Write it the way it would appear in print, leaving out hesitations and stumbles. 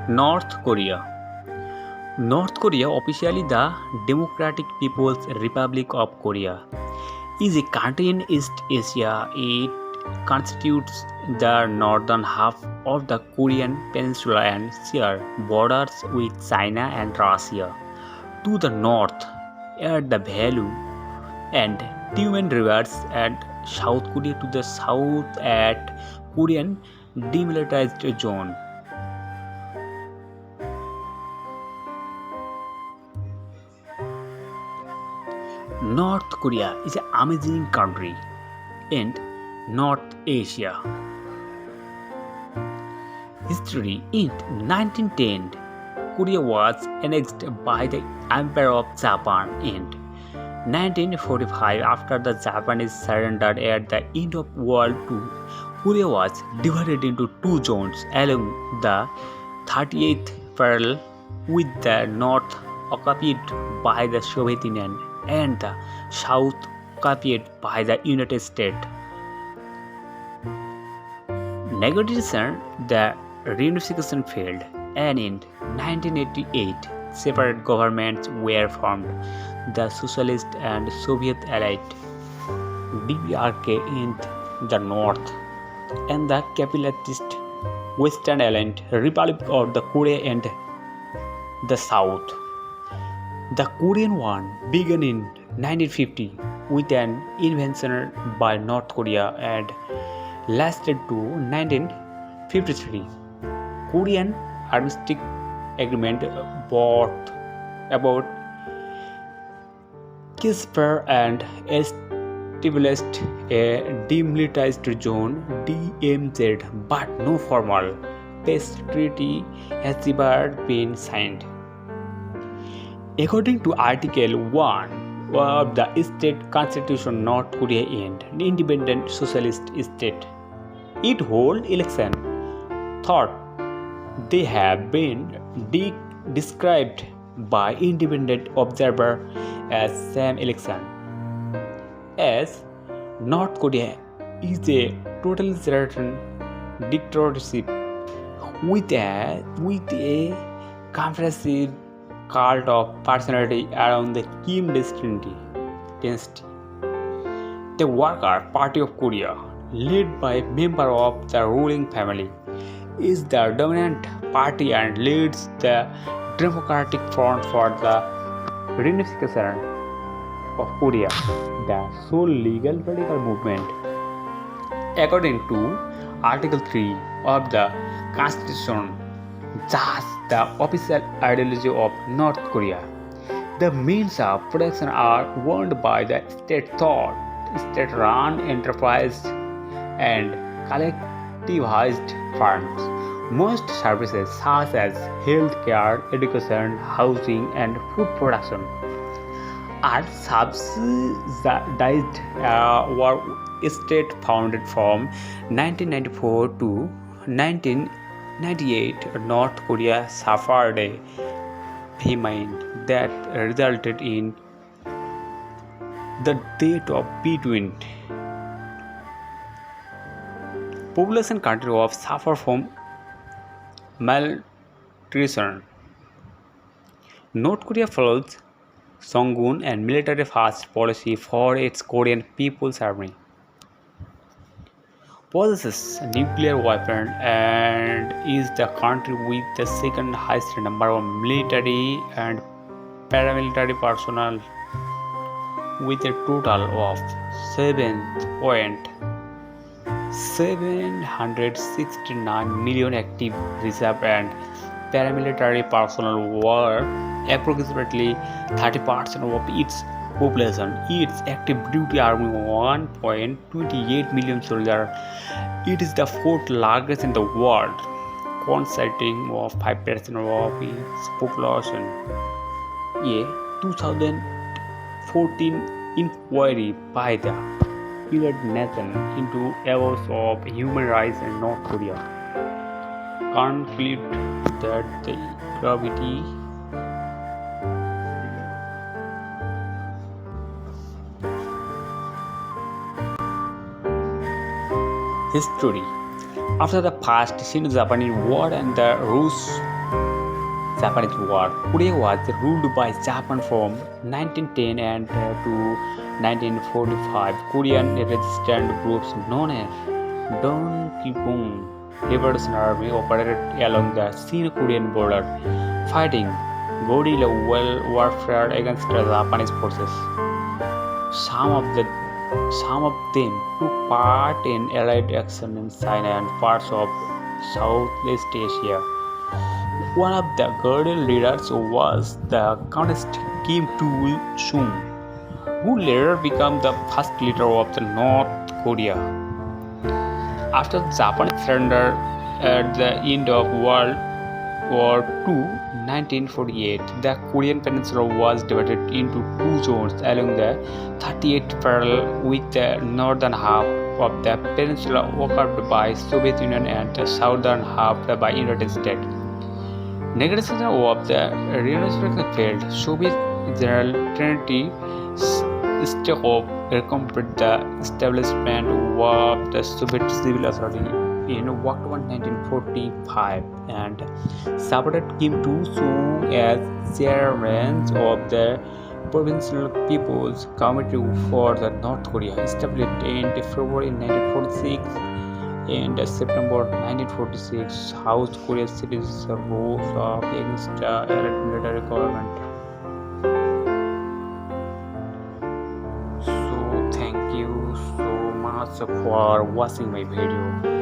North Korea. North Korea, officially the Democratic People's Republic of Korea, is a country in East Asia. It constitutes the northern half of the Korean peninsula and shares borders with China and Russia. To the north are the Value and Tumen rivers, and South Korea to the south at Korean demilitarized zone. North Korea is an amazing country in North Asia. History. In 1910, Korea was annexed by the Empire of Japan. In 1945, after the Japanese surrendered at the end of World War II, Korea was divided into two zones along the 38th parallel, with the north occupied by the Soviet Union and the south occupied by the United States. Negotiation, the reunification failed, and in 1988, separate governments were formed: the Socialist and Soviet allied DPRK in the north, and the capitalist Western Allied Republic of the Korea in the south. The Korean War began in 1950 with an invasion by North Korea and lasted to 1953. Korean Armistice Agreement brought about ceasefire and established a demilitarized zone (DMZ), but no formal peace treaty has ever been signed. According to Article 1 of the State Constitution, North Korea is an independent socialist state. It holds elections, thought they have been described by independent observers as same election. As North Korea is a totalitarian dictatorship with a comprehensive cult of personality around the Kim dynasty. The Worker Party of Korea, led by members of the ruling family, is the dominant party and leads the Democratic Front for the Reunification of Korea, the sole legal political movement. According to Article 3 of the Constitution, thus the official ideology of North Korea, the means of production are owned by the state thought, state-run enterprise, and collectivized firms. Most services such as healthcare, education, housing, and food production are subsidized or state-funded from 1994 to 1998. North Korea suffered a famine that resulted in the death of between population country of suffer from malnutrition. North Korea follows jong-un and military first policy for its Korean People's Army, possesses nuclear weapons, and is the country with the second highest number of military and paramilitary personnel, with a total of 7.769 million active reserve and paramilitary personnel, were approximately 30% of its population. Its active duty army 1.28 million soldiers. It is the fourth largest in the world, consisting of 5% of its population. A 2014 inquiry by the United Nations into abuses of human rights in North Korea concluded that the gravity history. After the past Sino-Japanese War and the Rus-Japanese War, Korea was ruled by Japan from 1910 and to 1945. Korean resistance groups known as Dong-un Liberation Army operated along the Sino-Korean border, fighting guerrilla warfare against the Japanese forces. Some of the some of them took part in Allied action in China and parts of Southeast Asia. One of the guerrilla leaders was the Communist Kim Il-sung, who later became the first leader of the North Korea. After Japan's surrender at the end of World War II, 1948, the Korean peninsula was divided into two zones along the 38th parallel, with the northern half of the peninsula occupied by Soviet Union and the southern half by United States. Negation of the reunification failed. Soviet General Trinity Stakov accompanied the establishment of the Soviet Civil Authority in October 1945 and supported Kim Il-sung as chairman of the Provincial People's Committee for the North Korea, established in February 1946. In September 1946, South Korean citizens rose up against the Allied military government. So thank you so much for watching my video.